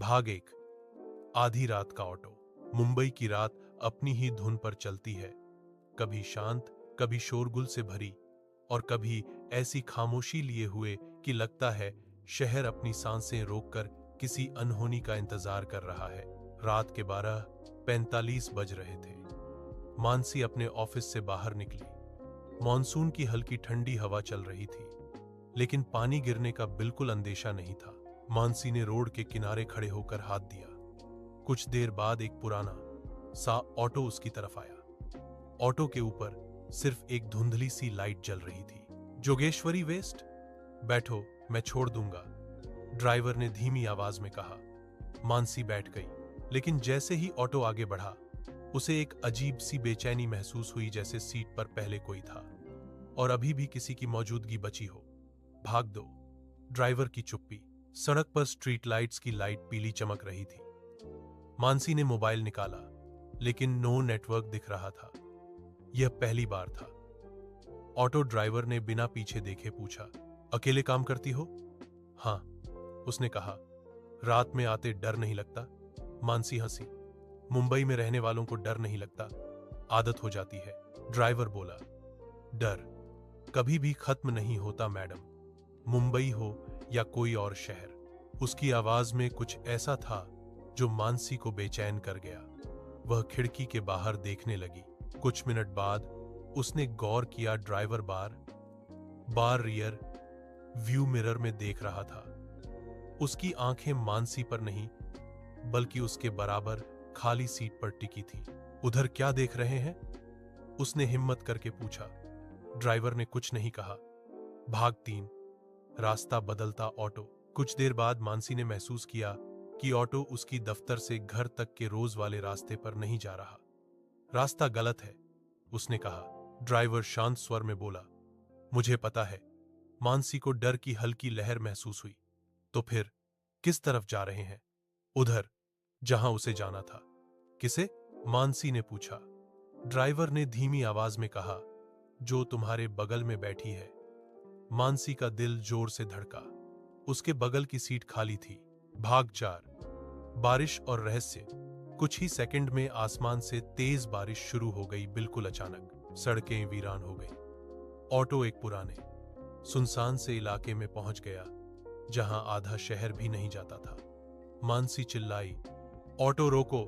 भाग एक। आधी रात का ऑटो। मुंबई की रात अपनी ही धुन पर चलती है, कभी शांत, कभी शोरगुल से भरी, और कभी ऐसी खामोशी लिए हुए कि लगता है शहर अपनी सांसें रोककर किसी अनहोनी का इंतजार कर रहा है। रात के 12:45 बज रहे थे। मानसी अपने ऑफिस से बाहर निकली। मॉनसून की हल्की ठंडी हवा चल रही थी, लेकिन पानी गिरने का बिल्कुल अंदेशा नहीं था। मानसी ने रोड के किनारे खड़े होकर हाथ दिया। कुछ देर बाद एक पुराना सा ऑटो उसकी तरफ आया। ऑटो के ऊपर सिर्फ एक धुंधली सी लाइट जल रही थी। जोगेश्वरी वेस्ट, बैठो, मैं छोड़ दूंगा, ड्राइवर ने धीमी आवाज में कहा। मानसी बैठ गई, लेकिन जैसे ही ऑटो आगे बढ़ा, उसे एक अजीब सी बेचैनी महसूस हुई, जैसे सीट पर पहले कोई था और अभी भी किसी की मौजूदगी बची हो। भाग दो, ड्राइवर की चुप्पी। सड़क पर स्ट्रीट लाइट्स की लाइट पीली चमक रही थी। मानसी ने मोबाइल निकाला, लेकिन नो नेटवर्क दिख रहा था। यह पहली बार था। ऑटो ड्राइवर ने बिना पीछे देखे पूछा, अकेले काम करती हो? हाँ, उसने कहा। रात में आते डर नहीं लगता? मानसी हंसी। मुंबई में रहने वालों को डर नहीं लगता, आदत हो जाती है। ड्राइवर बोला, डर कभी भी खत्म नहीं होता मैडम, मुंबई हो या कोई और शहर। उसकी आवाज में कुछ ऐसा था जो मानसी को बेचैन कर गया। वह खिड़की के बाहर देखने लगी। कुछ मिनट बाद उसने गौर किया, ड्राइवर बार रियर व्यू मिरर में देख रहा था। उसकी आंखें मानसी पर नहीं, बल्कि उसके बराबर खाली सीट पर टिकी थी। उधर क्या देख रहे हैं? उसने हिम्मत करके पूछा। ड्राइवर ने कुछ नहीं कहा। भाग 3। रास्ता बदलता ऑटो। कुछ देर बाद मानसी ने महसूस किया कि ऑटो उसकी दफ्तर से घर तक के रोज वाले रास्ते पर नहीं जा रहा। रास्ता गलत है, उसने कहा। ड्राइवर शांत स्वर में बोला, मुझे पता है। मानसी को डर की हल्की लहर महसूस हुई। तो फिर किस तरफ जा रहे हैं? उधर, जहां उसे जाना था। किसे? मानसी ने पूछा। ड्राइवर ने धीमी आवाज में कहा, जो तुम्हारे बगल में बैठी है। मानसी का दिल जोर से धड़का। उसके बगल की सीट खाली थी। भाग 4। बारिश और रहस्य। कुछ ही सेकंड में आसमान से तेज बारिश शुरू हो गई, बिल्कुल अचानक। सड़कें वीरान हो गई। ऑटो एक पुराने सुनसान से इलाके में पहुंच गया, जहां आधा शहर भी नहीं जाता था। मानसी चिल्लाई, ऑटो रोको,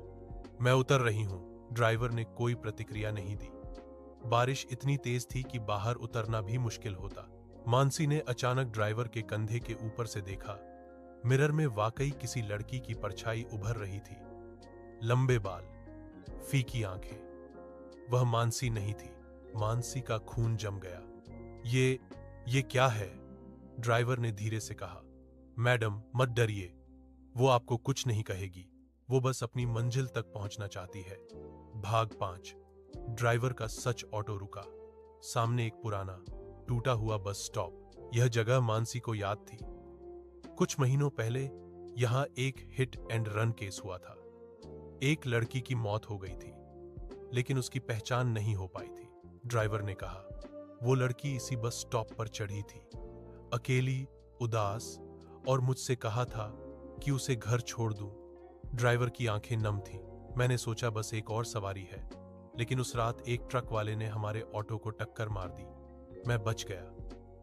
मैं उतर रही हूं। ड्राइवर ने कोई प्रतिक्रिया नहीं दी। बारिश इतनी तेज थी कि बाहर उतरना भी मुश्किल होता। मानसी ने अचानक ड्राइवर के कंधे के ऊपर से देखा। मिरर में वाकई किसी लड़की की परछाई उभर रही थी। लंबे बाल, फीकी आंखें। वह मानसी नहीं थी। मानसी का खून जम गया। ये क्या है? ड्राइवर ने धीरे से कहा। मैडम, मत डरिए, वो आपको कुछ नहीं कहेगी। वो बस अपनी मंजिल तक पहुंचना चाहती है। भाग 5। ड्राइवर का सच। ऑटो रुका। सामने एक पुराना टूटा हुआ बस स्टॉप। यह जगह मानसी को याद थी। कुछ महीनों पहले यहां एक हिट एंड रन केस हुआ था। एक लड़की की मौत हो गई थी, लेकिन उसकी पहचान नहीं हो पाई थी। ड्राइवर ने कहा, वो लड़की इसी बस स्टॉप पर चढ़ी थी, अकेली, उदास, और मुझसे कहा था कि उसे घर छोड़ दूं। ड्राइवर की आंखें नम थीं। मैंने सोचा बस एक और सवारी है, लेकिन उस रात एक ट्रक वाले ने हमारे ऑटो को टक्कर मार दी। मैं बच गया,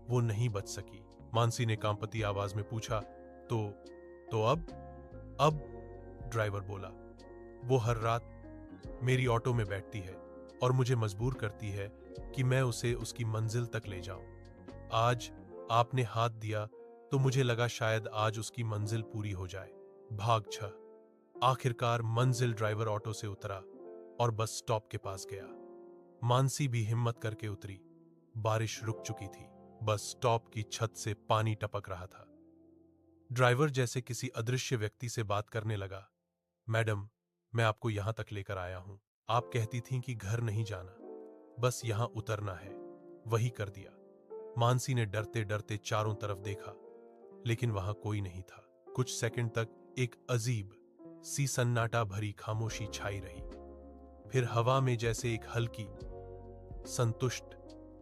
वो नहीं बच सकी। मानसी ने कांपती आवाज में पूछा, तो अब? ड्राइवर बोला, वो हर रात मेरी ऑटो में बैठती है और मुझे मजबूर करती है कि मैं उसे उसकी मंजिल तक ले जाऊं। आज आपने हाथ दिया तो मुझे लगा शायद आज उसकी मंजिल पूरी हो जाए। भाग 6। आखिरकार मंजिल। ड्राइवर ऑटो से उतरा और बस स्टॉप के पास गया। मानसी भी हिम्मत करके उतरी। बारिश रुक चुकी थी। बस स्टॉप की छत से पानी टपक रहा था। ड्राइवर जैसे किसी अदृश्य व्यक्ति से बात करने लगा। मैडम, मैं आपको यहां तक लेकर आया हूं। आप कहती थीं कि घर नहीं जाना, बस यहां उतरना है। वही कर दिया। मानसी ने डरते डरते चारों तरफ देखा, लेकिन वहां कोई नहीं था। कुछ सेकंड तक एक अजीब सी सन्नाटा भरी खामोशी छाई रही। फिर हवा में जैसे एक हल्की, संतुष्ट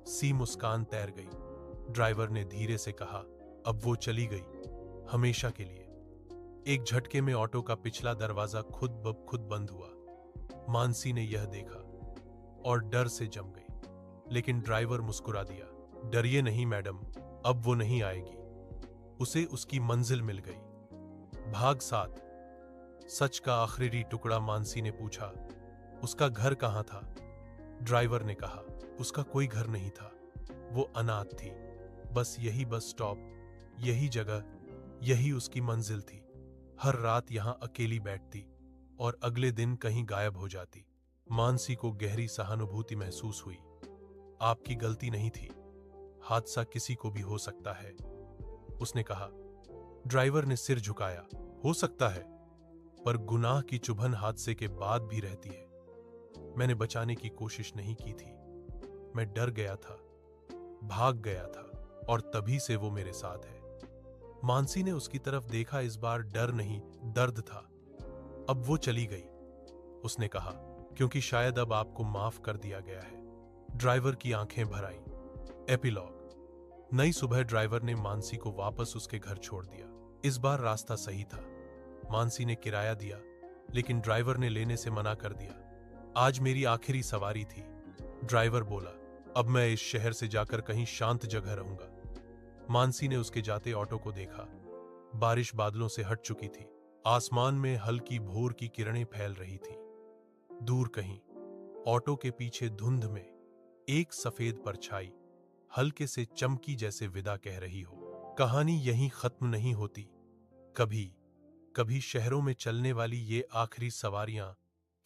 सी मुस्कान तैर गई। ड्राइवर ने धीरे से कहा, अब वो चली गई, हमेशा के लिए। एक झटके में ऑटो का पिछला दरवाजा खुद ब खुद बंद हुआ। मानसी ने यह देखा और डर से जम गई, लेकिन ड्राइवर मुस्कुरा दिया। डरिए नहीं मैडम, अब वो नहीं आएगी, उसे उसकी मंजिल मिल गई। भाग 7। सच का आखिरी टुकड़ा। मानसी ने पूछा, उसका घर कहाँ था? ड्राइवर ने कहा, उसका कोई घर नहीं था, वो अनाथ थी। बस यही बस स्टॉप, यही जगह, यही उसकी मंजिल थी। हर रात यहां अकेली बैठती और अगले दिन कहीं गायब हो जाती। मानसी को गहरी सहानुभूति महसूस हुई। आपकी गलती नहीं थी, हादसा किसी को भी हो सकता है, उसने कहा। ड्राइवर ने सिर झुकाया। हो सकता है, पर गुनाह की चुभन हादसे के बाद भी रहती है। मैंने बचाने की कोशिश नहीं की थी, मैं डर गया था, भाग गया था, और तभी से वो मेरे साथ है। मानसी ने उसकी तरफ देखा। इस बार डर नहीं, दर्द था। अब वो चली गई, उसने कहा, क्योंकि शायद अब आपको माफ कर दिया गया है। ड्राइवर की आंखें भर आईं। एपिलॉग। नई सुबह ड्राइवर ने मानसी को वापस उसके घर छोड़ दिया। इस बार रास्ता सही था। मानसी ने किराया दिया, लेकिन ड्राइवर ने लेने से मना कर दिया। आज मेरी आखिरी सवारी थी, ड्राइवर बोला। अब मैं इस शहर से जाकर कहीं शांत जगह रहूंगा। मानसी ने उसके जाते ऑटो को देखा। बारिश बादलों से हट चुकी थी। आसमान में हल्की भोर की किरणें फैल रही थी। दूर कहीं ऑटो के पीछे धुंध में एक सफेद परछाई हल्के से चमकी, जैसे विदा कह रही हो। कहानी यहीं खत्म नहीं होती। कभी कभी शहरों में चलने वाली ये आखिरी सवारियां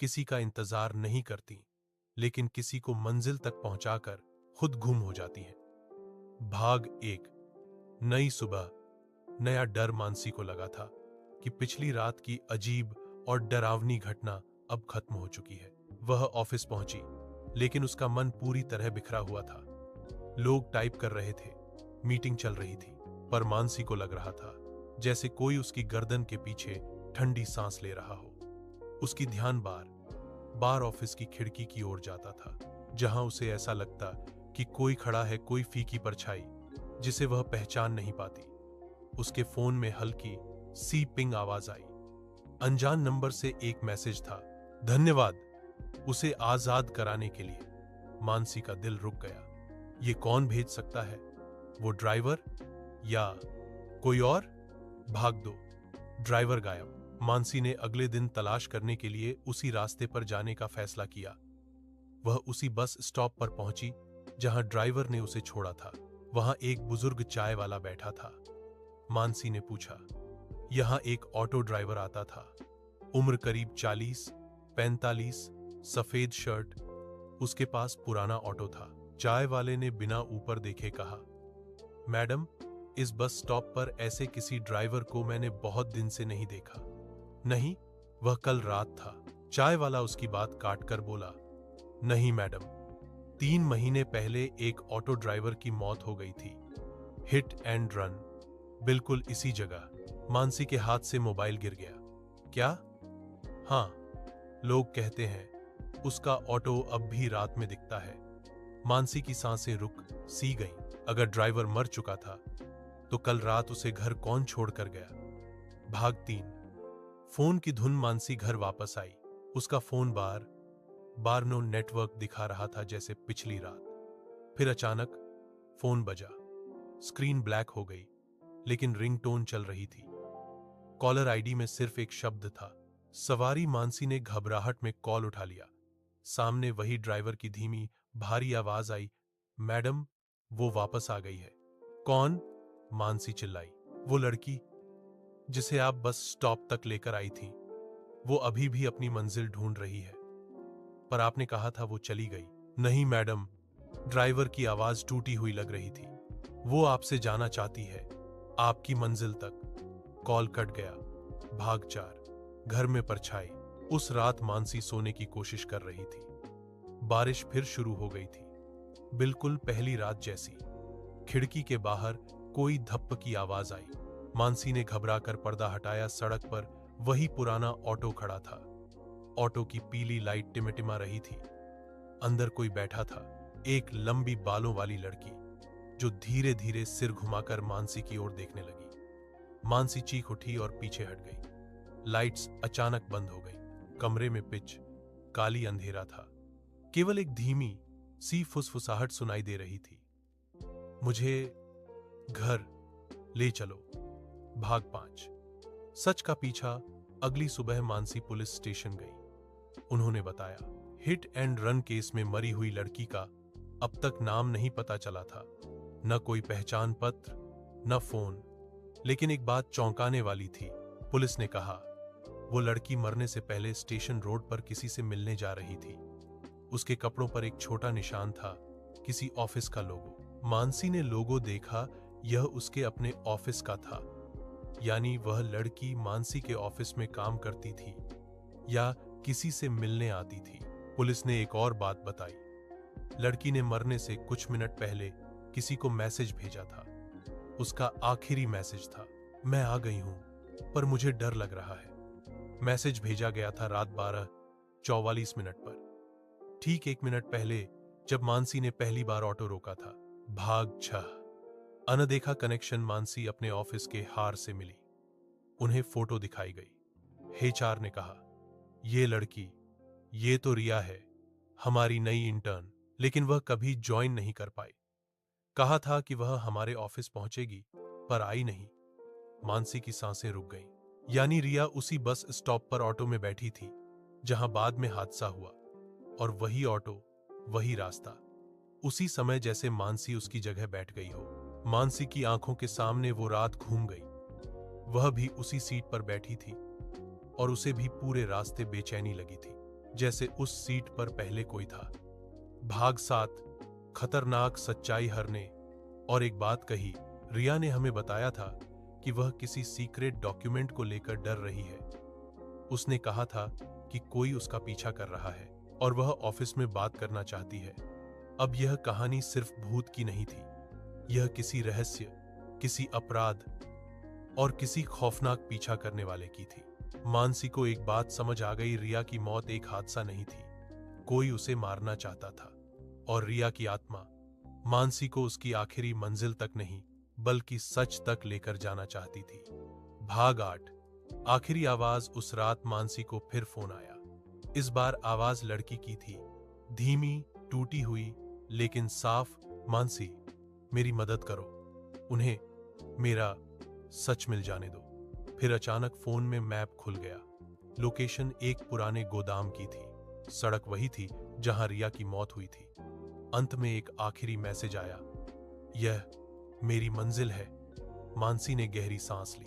किसी का इंतजार नहीं करती, लेकिन किसी को मंजिल तक पहुंचाकर खुद गुम हो जाती हैं। भाग 1। नई सुबह, नया डर। मानसी को लगा था कि पिछली रात की अजीब और डरावनी घटना अब खत्म हो चुकी है। वह ऑफिस पहुंची, लेकिन उसका मन पूरी तरह बिखरा हुआ था। लोग टाइप कर रहे थे, मीटिंग चल रही थी, पर मानसी को लग रहा था जैसे कोई उसकी गर्दन के पीछे ठंडी सांस ले रहा हो। उसकी ध्यान बार बार ऑफिस की खिड़की की ओर जाता था, जहां उसे ऐसा लगता कि कोई खड़ा है, कोई फीकी परछाई जिसे वह पहचान नहीं पाती। उसके फोन में हल्की सी पिंग आवाज आई। अनजान नंबर से एक मैसेज था, धन्यवाद उसे आजाद कराने के लिए। मानसी का दिल रुक गया। ये कौन भेज सकता है? वो ड्राइवर या कोई और? भाग 2। ड्राइवर गायब। मानसी ने अगले दिन तलाश करने के लिए उसी रास्ते पर जाने का फैसला किया। वह उसी बस स्टॉप पर पहुंची जहां ड्राइवर ने उसे छोड़ा था। वहां एक बुजुर्ग चाय वाला बैठा था। मानसी ने पूछा। यहां एक ऑटो ड्राइवर आता था, उम्र करीब 40-45, सफेद शर्ट। उसके पास पुराना ऑटो था। चाय वाले ने बिना ऊपर देखे कहा, मैडम, इस बस स्टॉप पर ऐसे किसी ड्राइवर को मैंने बहुत दिन से नहीं देखा। नहीं, वह कल रात था। चाय वाला उसकी बात काटकर बोला, नहीं मैडम, 3 महीने पहले एक ऑटो ड्राइवर की मौत हो गई थी, हिट एंड रन, बिल्कुल इसी जगह। मानसी के हाथ से मोबाइल गिर गया। क्या? हाँ, लोग कहते हैं उसका ऑटो अब भी रात में दिखता है। मानसी की सांसें रुक सी गईं। अगर ड्राइवर मर चुका था तो कल रात उसे घर कौन छोड़कर गया? भाग 3। फोन की धुन। मानसी घर वापस आई। उसका फोन बार नो नेटवर्क दिखा रहा था, जैसे पिछली रात। फिर अचानक फोन बजा। स्क्रीन ब्लैक हो गई, लेकिन रिंगटोन चल रही थी। कॉलर आईडी में सिर्फ एक शब्द था, सवारी। मानसी ने घबराहट में कॉल उठा लिया। सामने वही ड्राइवर की धीमी भारी आवाज आई, मैडम, वो वापस आ गई है। कौन? मानसी चिल्लाई। वो लड़की जिसे आप बस स्टॉप तक लेकर आई थी, वो अभी भी अपनी मंजिल ढूंढ रही है। पर आपने कहा था वो चली गई। नहीं मैडम, ड्राइवर की आवाज टूटी हुई लग रही थी। वो आपसे जाना चाहती है, आपकी मंजिल तक। कॉल कट गया। भाग 4। घर में परछाई। उस रात मानसी सोने की कोशिश कर रही थी। बारिश फिर शुरू हो गई थी, बिल्कुल पहली रात जैसी। खिड़की के बाहर कोई धप्प की आवाज आई। मानसी ने घबराकर पर्दा हटाया। सड़क पर वही पुराना ऑटो खड़ा था। ऑटो की पीली लाइट टिमटिमा रही थी। अंदर कोई बैठा था, एक लंबी बालों वाली लड़की, जो धीरे धीरे सिर घुमाकर मानसी की ओर देखने लगी। मानसी चीख उठी और पीछे हट गई। लाइट्स अचानक बंद हो गई। कमरे में पिच काली अंधेरा था। केवल एक धीमी सी फुसफुसाहट सुनाई दे रही थी। मुझे घर ले चलो। भाग 5। सच का पीछा। अगली सुबह मानसी पुलिस स्टेशन गई। उन्होंने बताया, हिट एंड रन केस में मरी हुई लड़की का अब तक नाम नहीं पता चला था। न कोई पहचान पत्र, न फोन। लेकिन एक बात चौंकाने वाली थी। पुलिस ने कहा, वो लड़की मरने से पहले स्टेशन रोड पर किसी से मिलने जा रही थी। उसके कपड़ों पर एक छोटा निशान था, किसी ऑफिस का लोगो। मानसी ने लोगो देखा, यह उसके अपने ऑफिस का था। यानी वह लड़की मानसी के ऑफिस में काम करती थी या किसी से मिलने आती थी। पुलिस ने एक और बात बताई, लड़की ने मरने से कुछ मिनट पहले किसी को मैसेज भेजा था। उसका आखिरी मैसेज था, मैं आ गई हूं पर मुझे डर लग रहा है। मैसेज भेजा गया था रात 12:44 पर, ठीक 1 मिनट पहले, जब मानसी ने पहली बार ऑटो रोका था। भाग 6। अनदेखा कनेक्शन। मानसी अपने ऑफिस के हार से मिली। उन्हें फोटो दिखाई गई। एचआर ने कहा, ये लड़की, ये तो रिया है, हमारी नई इंटर्न। लेकिन वह कभी ज्वाइन नहीं कर पाई। कहा था कि वह हमारे ऑफिस पहुंचेगी, पर आई नहीं। मानसी की सांसें रुक गईं। यानी रिया उसी बस स्टॉप पर ऑटो में बैठी थी जहां बाद में हादसा हुआ, और वही ऑटो, वही रास्ता, उसी समय जैसे मानसी उसकी जगह बैठ गई हो। मानसी की आंखों के सामने वो रात घूम गई। वह भी उसी सीट पर बैठी थी और उसे भी पूरे रास्ते बेचैनी लगी थी, जैसे उस सीट पर पहले कोई था। भाग 7। खतरनाक सच्चाई हरने। और एक बात कही, रिया ने हमें बताया था कि वह किसी सीक्रेट डॉक्यूमेंट को लेकर डर रही है। उसने कहा था कि कोई उसका पीछा कर रहा है और वह ऑफिस में बात करना चाहती है। अब यह कहानी सिर्फ भूत की नहीं थी, यह किसी रहस्य, किसी अपराध और किसी खौफनाक पीछा करने वाले की थी। मानसी को एक बात समझ आ गई, रिया की मौत एक हादसा नहीं थी, कोई उसे मारना चाहता था। और रिया की आत्मा मानसी को उसकी आखिरी मंजिल तक नहीं, बल्कि सच तक लेकर जाना चाहती थी। भाग 8। आखिरी आवाज। उस रात मानसी को फिर फोन आया। इस बार आवाज लड़की की थी, धीमी, टूटी हुई, लेकिन साफ। मानसी, मेरी मदद करो, उन्हें मेरा सच मिल जाने दो। फिर अचानक फोन में मैप खुल गया। लोकेशन एक पुराने गोदाम की थी। सड़क वही थी जहां रिया की मौत हुई थी। अंत में एक आखिरी मैसेज आया, यह मेरी मंजिल है। मानसी ने गहरी सांस ली।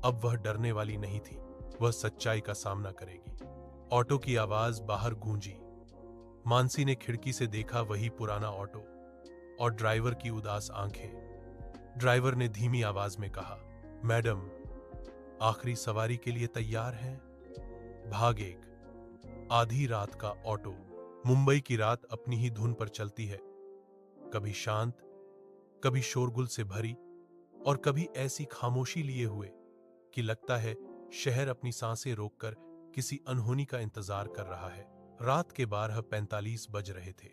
अब वह डरने वाली नहीं थी, वह सच्चाई का सामना करेगी। ऑटो की आवाज बाहर गूंजी। मानसी ने खिड़की से देखा, वही पुराना ऑटो और ड्राइवर की उदास आंखें। ड्राइवर ने धीमी आवाज में कहा, मैडम, आखिरी सवारी के लिए तैयार हैं? भाग 1। आधी रात का ऑटो। मुंबई की रात अपनी ही धुन पर चलती है, कभी शांत, कभी शोरगुल से भरी, और कभी ऐसी खामोशी लिए हुए कि लगता है शहर अपनी सांसें रोककर किसी अनहोनी का इंतजार कर रहा है। रात के 12:45 बज रहे थे।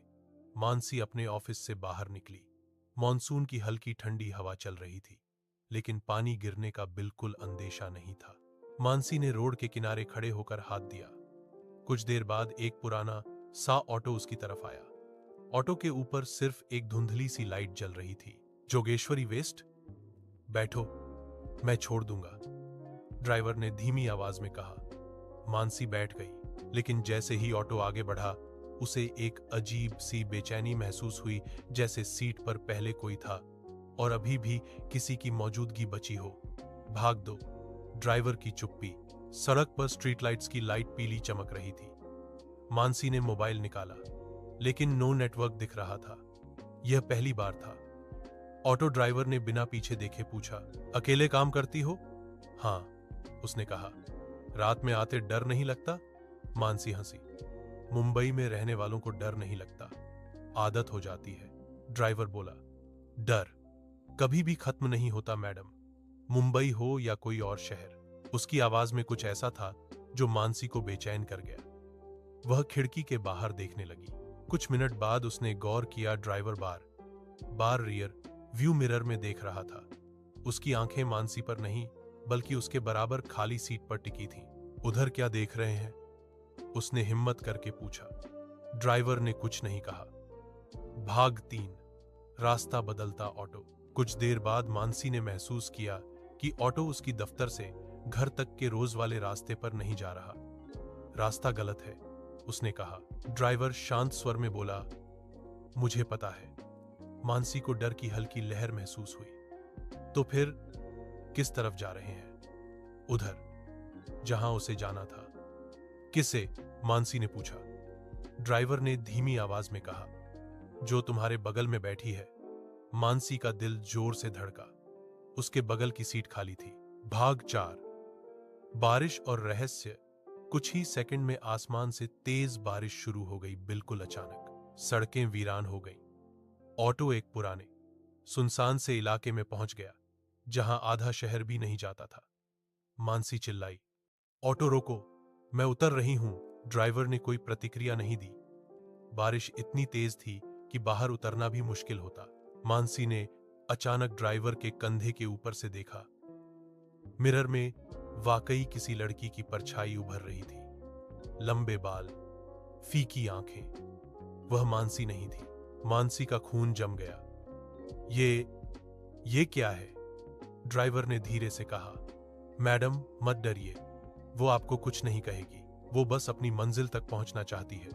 मानसी अपने ऑफिस से बाहर निकली। मॉनसून की हल्की ठंडी हवा चल रही थी, लेकिन पानी गिरने का बिल्कुल अंदेशा नहीं था। मानसी ने रोड के किनारे खड़े होकर हाथ दिया। कुछ देर बाद एक पुराना सा ऑटो उसकी तरफ आया। ऑटो के ऊपर सिर्फ एक धुंधली सी लाइट जल रही थी। जोगेश्वरी वेस्ट? बैठो, मैं छोड़ दूंगा, ड्राइवर ने धीमी आवाज में कहा। मानसी बैठ गई, लेकिन जैसे ही ऑटो आगे बढ़ा, उसे एक अजीब सी बेचैनी महसूस हुई, जैसे सीट पर पहले कोई था और अभी भी किसी की मौजूदगी बची हो। भाग 2। ड्राइवर की चुप्पी। सड़क पर स्ट्रीट लाइट्स की लाइट पीली चमक रही थी। मानसी ने मोबाइल निकाला, लेकिन नो नेटवर्क दिख रहा था। यह पहली बार था। ऑटो ड्राइवर ने बिना पीछे देखे पूछा, अकेले काम करती हो? हाँ, उसने कहा। रात में आते डर नहीं लगता? मानसी हंसी। मुंबई में रहने वालों को डर नहीं लगता, आदत हो जाती है, ड्राइवर बोला। डर कभी भी खत्म नहीं होता मैडम, मुंबई हो या कोई और शहर। उसकी आवाज में कुछ ऐसा था जो मानसी को बेचैन कर गया। वह खिड़की के बाहर देखने लगी। कुछ मिनट बाद उसने गौर किया, ड्राइवर बार रियर व्यू मिरर में देख रहा था। उसकी आंखें मानसी पर नहीं, बल्कि उसके बराबर खाली सीट पर टिकी थी। उधर क्या देख रहे हैं? उसने हिम्मत करके पूछा। ड्राइवर ने कुछ नहीं कहा। भाग 3, रास्ता बदलता ऑटो। कुछ देर बाद मानसी ने महसूस किया कि ऑटो उसकी दफ्तर से घर तक के रोज वाले रास्ते पर नहीं जा रहा। रास्ता गलत है, उसने कहा। ड्राइवर शांत स्वर में बोला, मुझे पता है। मानसी को डर की हल्की लहर महसूस हुई। तो फिर किस तरफ जा रहे हैं? उधर, जहां उसे जाना था। किसे? मानसी ने पूछा। ड्राइवर ने धीमी आवाज में कहा, जो तुम्हारे बगल में बैठी है। मानसी का दिल जोर से धड़का। उसके बगल की सीट खाली थी। भाग 4, बारिश और रहस्य। कुछ ही सेकंड में आसमान से तेज बारिश शुरू हो गई। बिल्कुल अचानक सड़कें वीरान हो गईं। ऑटो एक पुराने सुनसान से इलाके में पहुंच गया, जहां आधा शहर भी नहीं जाता था। मानसी चिल्लाई, ऑटो रोको, मैं उतर रही हूं। ड्राइवर ने कोई प्रतिक्रिया नहीं दी। बारिश इतनी तेज थी कि बाहर उतरना भी मुश्किल होता। मानसी ने अचानक ड्राइवर के कंधे के ऊपर से देखा। मिरर में वाकई किसी लड़की की परछाई उभर रही थी। लंबे बाल, फीकी आंखें। वह मानसी नहीं थी। मानसी का खून जम गया। ये क्या है? ड्राइवर ने धीरे से कहा। मैडम, मत डरिए, वो आपको कुछ नहीं कहेगी। वो बस अपनी मंजिल तक पहुंचना चाहती है।